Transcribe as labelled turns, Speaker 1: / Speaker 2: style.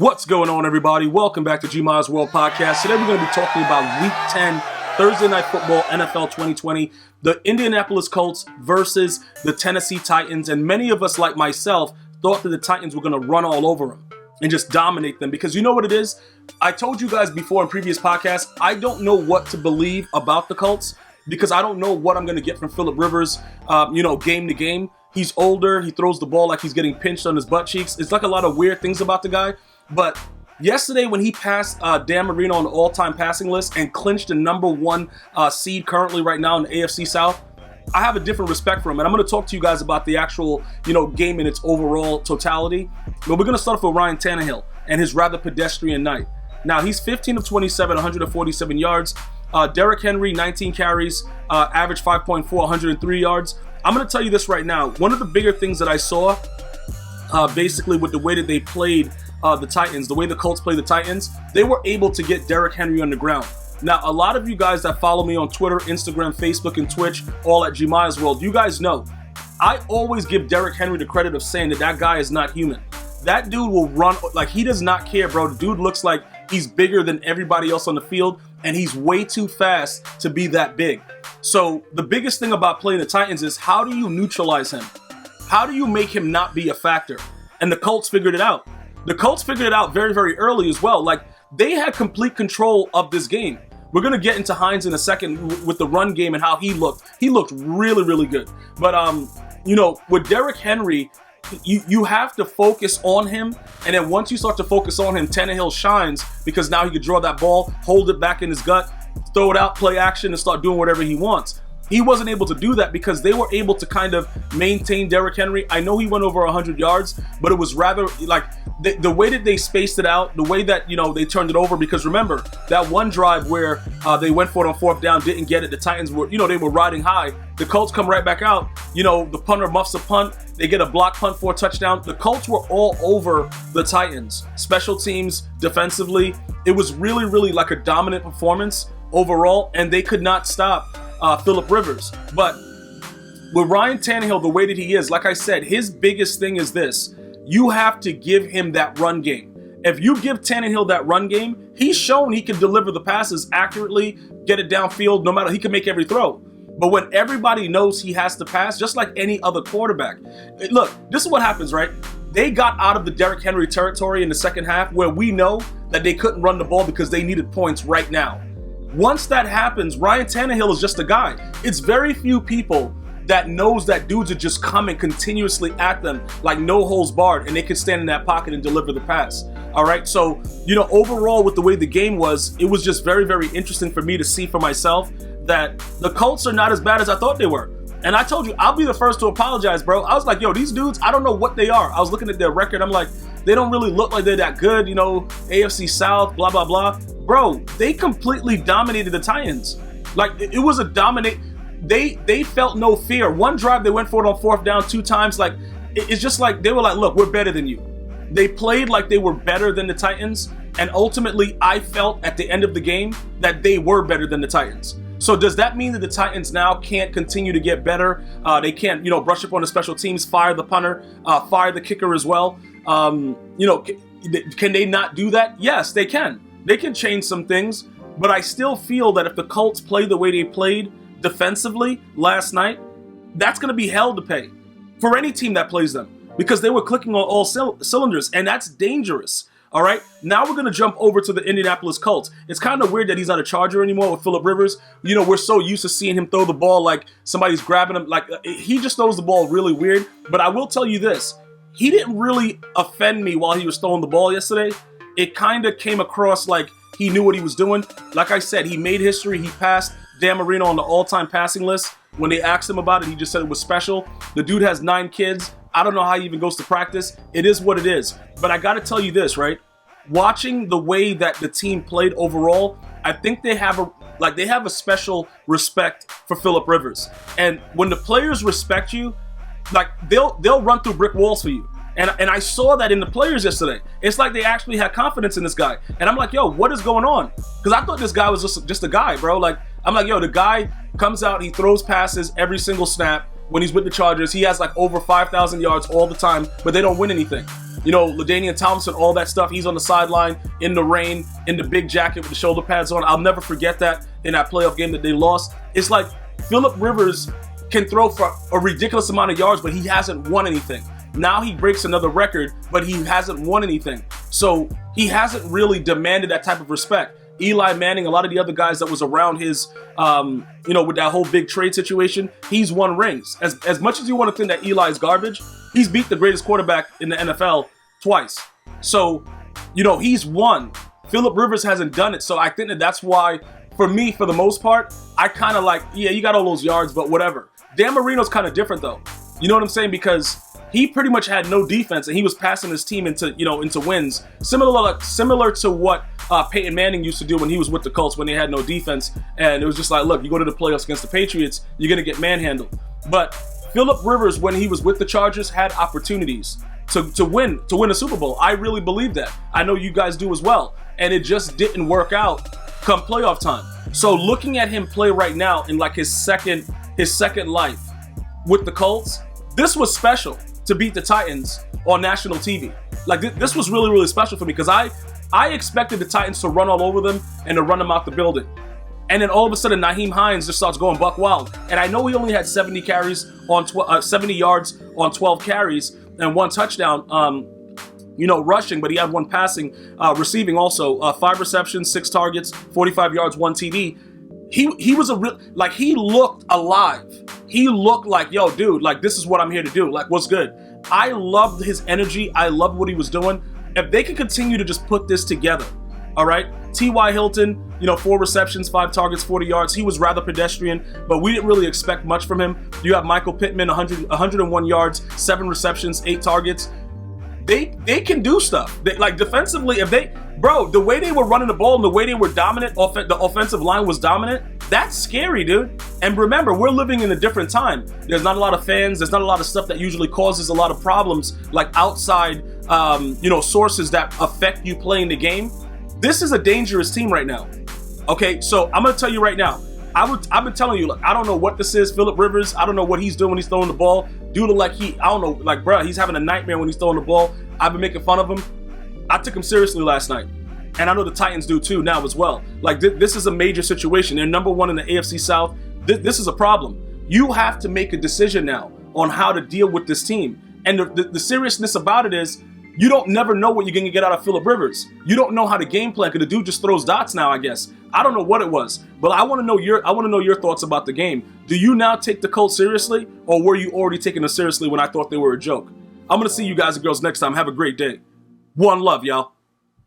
Speaker 1: What's going on, everybody? Welcome back to GmiasWorldPodcast. Today we're going to be talking about Week 10, Thursday Night Football, NFL 2020, the Indianapolis Colts versus the Tennessee Titans. And many of us, like myself, thought that the Titans were going to run all over them and just dominate them. Because you know what it is? I told you guys before in previous podcasts, I don't know what to believe about the Colts because I don't know what I'm going to get from Phillip Rivers, game to game. He's older. He throws the ball like he's getting pinched on his butt cheeks. It's like a lot of weird things about the guy. But yesterday when he passed Dan Marino on the all-time passing list and clinched the number one seed currently right now in the AFC South, I have a different respect for him. And I'm going to talk to you guys about the actual, game in its overall totality. But we're going to start off with Ryan Tannehill and his rather pedestrian night. Now, he's 15 of 27, 147 yards. Derrick Henry, 19 carries, average 5.4, 103 yards. I'm going to tell you this right now. One of the bigger things that I saw, basically with the way that they played the Titans, the way the Colts play the Titans, they were able to get Derrick Henry on the ground. Now, a lot of you guys that follow me on Twitter, Instagram, Facebook, and Twitch, all at GmiasWorld, you guys know, I always give Derrick Henry the credit of saying that guy is not human. That dude will run, like he does not care, bro. The dude looks like he's bigger than everybody else on the field, and he's way too fast to be that big. So the biggest thing about playing the Titans is how do you neutralize him? How do you make him not be a factor? And the Colts figured it out. The Colts figured it out very, very early as well. Like, they had complete control of this game. We're going to get into Hines in a second with the run game and how he looked. He looked really, really good. But, with Derrick Henry, you have to focus on him. And then once you start to focus on him, Tannehill shines because now he can draw that ball, hold it back in his gut, throw it out, play action, and start doing whatever he wants. He wasn't able to do that because they were able to kind of maintain Derrick Henry. I know he went over 100 yards, but it was rather like the way that they spaced it out, the way that, they turned it over. Because remember, that one drive where they went for it on fourth down, didn't get it. The Titans were, they were riding high. The Colts come right back out. The punter muffs a punt. They get a block punt for a touchdown. The Colts were all over the Titans. Special teams, defensively. It was really, really like a dominant performance overall, and they could not stop Phillip Rivers. But with Ryan Tannehill, the way that he is, like I said, his biggest thing is this. You have to give him that run game. If you give Tannehill that run game, he's shown he can deliver the passes accurately, get it downfield, no matter, he can make every throw. But when everybody knows he has to pass, just like any other quarterback, look, this is what happens, right? They got out of the Derrick Henry territory in the second half where we know that they couldn't run the ball because they needed points right now. Once that happens, Ryan Tannehill is just a guy. It's very few people that knows that dudes are just coming continuously at them like no holds barred, and they can stand in that pocket and deliver the pass. All right, so, overall with the way the game was, it was just very, very interesting for me to see for myself that the Colts are not as bad as I thought they were. And I told you, I'll be the first to apologize, bro. I was like, these dudes, I don't know what they are. I was looking at their record. I'm like, they don't really look like they're that good, AFC South, blah, blah, blah. Bro, they completely dominated the Titans. Like, it was a dominate. They felt no fear. One drive, they went for it on fourth down 2 times. Like, it's just like, they were like, look, we're better than you. They played like they were better than the Titans. And ultimately, I felt at the end of the game that they were better than the Titans. So does that mean that the Titans now can't continue to get better? They can't, brush up on the special teams, fire the punter, fire the kicker as well? Can they not do that? Yes, they can. They can change some things, but I still feel that if the Colts play the way they played defensively last night, that's going to be hell to pay for any team that plays them because they were clicking on all cylinders, and that's dangerous. All right, now we're going to jump over to the Indianapolis Colts. It's kind of weird that he's not a Charger anymore with Phillip Rivers. We're so used to seeing him throw the ball like somebody's grabbing him. Like, he just throws the ball really weird. But I will tell you this. He didn't really offend me while he was throwing the ball yesterday. It kind of came across like he knew what he was doing. Like I said, he made history. He passed Dan Marino on the all-time passing list. When they asked him about it, he just said it was special. The dude has 9 kids. I don't know how he even goes to practice. It is what it is. But I got to tell you this, right? Watching the way that the team played overall, I think they have a special respect for Phillip Rivers. And when the players respect you, like they'll run through brick walls for you. And I saw that in the players yesterday. It's like they actually had confidence in this guy. And I'm like, what is going on? Because I thought this guy was just a guy, bro. Like, I'm like, the guy comes out, he throws passes every single snap. When he's with the Chargers, he has like over 5,000 yards all the time, but they don't win anything. LaDainian Tomlinson, all that stuff. He's on the sideline in the rain, in the big jacket with the shoulder pads on. I'll never forget that in that playoff game that they lost. It's like Phillip Rivers can throw for a ridiculous amount of yards, but he hasn't won anything. Now he breaks another record, but he hasn't won anything. So he hasn't really demanded that type of respect. Eli Manning, a lot of the other guys that was around his, with that whole big trade situation, he's won rings. As much as you want to think that Eli is garbage, he's beat the greatest quarterback in the NFL twice. So, he's won. Phillip Rivers hasn't done it. So I think that's why, for me, for the most part, I kind of like, yeah, you got all those yards, but whatever. Dan Marino's kind of different, though. You know what I'm saying? Because he pretty much had no defense, and he was passing his team into wins, similar to what Peyton Manning used to do when he was with the Colts when they had no defense, and it was just like, look, you go to the playoffs against the Patriots, you're gonna get manhandled. But Phillip Rivers, when he was with the Chargers, had opportunities to win a Super Bowl. I really believe that. I know you guys do as well, and it just didn't work out come playoff time. So looking at him play right now in like his second life with the Colts, this was special to beat the Titans on national TV. Like this was really, really special for me because I expected the Titans to run all over them and to run them out the building. And then all of a sudden, Nyheim Hines just starts going buck wild. And I know he only had 70 yards on 12 carries and 1 touchdown, rushing, but he had 1 passing, receiving also, 5 receptions, 6 targets, 45 yards, 1 TD. He was he looked alive. He looked like, yo, dude, like, this is what I'm here to do. Like, what's good? I loved his energy. I loved what he was doing. If they can continue to just put this together, all right? T.Y. Hilton, 4 receptions, 5 targets, 40 yards. He was rather pedestrian, but we didn't really expect much from him. You have Michael Pittman, 101 yards, 7 receptions, 8 targets. They can do stuff. Defensively, the way they were running the ball and the way they were dominant, the offensive line was dominant, that's scary, dude. And remember, we're living in a different time. There's not a lot of fans. There's not a lot of stuff that usually causes a lot of problems, like outside, sources that affect you playing the game. This is a dangerous team right now. Okay, so I'm going to tell you right now, I've been telling you, look, I don't know what this is, Phillip Rivers. I don't know what he's doing when he's throwing the ball. Dude, he's having a nightmare when he's throwing the ball. I've been making fun of him. I took him seriously last night. And I know the Titans do too now as well. This is a major situation. They're number 1 in the AFC South. This is a problem. You have to make a decision now on how to deal with this team. And the seriousness about it is, you don't never know what you're going to get out of Phillip Rivers. You don't know how to game plan because the dude just throws dots now, I guess. I don't know what it was, but I want to know your thoughts about the game. Do you now take the Colts seriously, or were you already taking them seriously when I thought they were a joke? I'm going to see you guys and girls next time. Have a great day. One love, y'all.